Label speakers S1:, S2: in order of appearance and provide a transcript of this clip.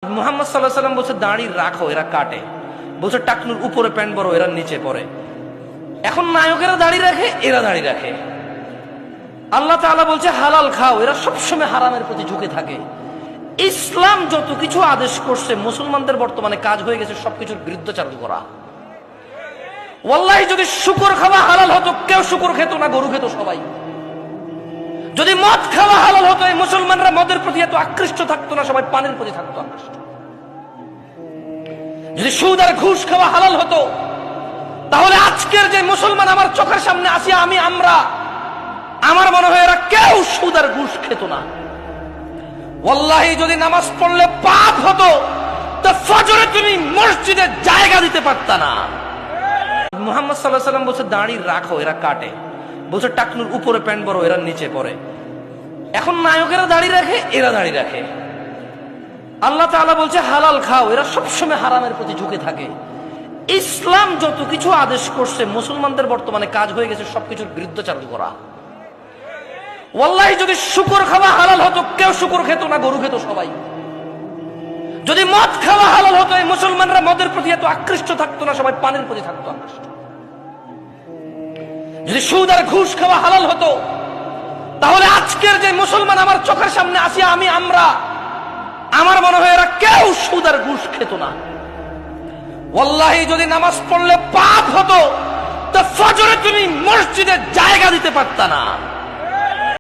S1: মুহাম্মদ সাল্লাল্লাহু আলাইহি ওয়াসাল্লাম বলছে দাড়ি রাখো, এরা কাটে। বলছে টাকনুর উপরে প্যান্ট বড়, এরা নিচে পড়ে। এখন নায়কেরা দাড়ি রাখে, এরা দাড়ি রাখে। আল্লাহ তাআলা বলছে হালাল খাও, এরা সবসময় হারামের প্রতি ঝুঁকে থাকে। ইসলাম যত কিছু আদেশ করছে মুসলমানদের বর্তমানে কাজ হয়ে গেছে সবকিছুর বিরুদ্ধাচারণ করা। ওয়াল্লাহি যদি শুকর খাওয়া হালাল হতো কেউ শুকর খেত না, গরু খেত সবাই। যদি মদ খাওয়া হালাল হতো এই মুসলমানরা মদের প্রতি এত আকৃষ্ট থাকতো না, সবাই পানের প্রতি থাকতো আকৃষ্ট। যদি সুদ আর ঘুষ খাওয়া হালাল হতো তাহলে আজকের যে মুসলমান আমার চোখের সামনে আসি আমরা আমার মনে হয় এরা কেউ সুদ আর ঘুষ খেত না। ওয়াল্লাহি যদি নামাজ পড়লে পাপ হতো তো ফজরে তুমি মসজিদে জায়গা দিতে পারতা না। মুহাম্মদ সাল্লাল্লাহু আলাইহি ওয়াসাল্লাম বলছে দাড়ি রাখো, এরা কাটে। বলছে টাকনুর উপরে প্যান্ট বড়, এরা নিচে পড়ে। এখন নায়কেরা দাড়ি রাখে, এরা দাড়ি রাখে। আল্লাহ তাআলা বলছে হালাল খাও, এরা সবসময় হারামের প্রতি ঝুঁকে থাকে। ইসলাম যত কিছু আদেশ করছে মুসলমানদের বর্তমানে কাজ হয়ে গেছে সবকিছুর বিরুদ্ধাচারণ করা। ওয়াল্লাহি যদি শুকর খাওয়া হালাল হতো কেউ শুকর খেত না, গরু খেত সবাই। যদি মদ খাওয়া হালাল হতো এই মুসলমানরা মদের প্রতি এত আকৃষ্ট থাকতো না, সবাই পানের প্রতি থাকতো আকৃষ্ট। যদি সুদ আর ঘুষ খাওয়া হালাল হতো তাহলে আজকের যে মুসলমান আমার চোখের সামনে আসি আমরা আমার মনে হয় এরা কেউ সুদ আর ঘুষ খেত না। ওয়াল্লাহি যদি নামাজ পড়লে পাপ হতো তো ফজরে তুমি মসজিদে জায়গা দিতে পারতা না।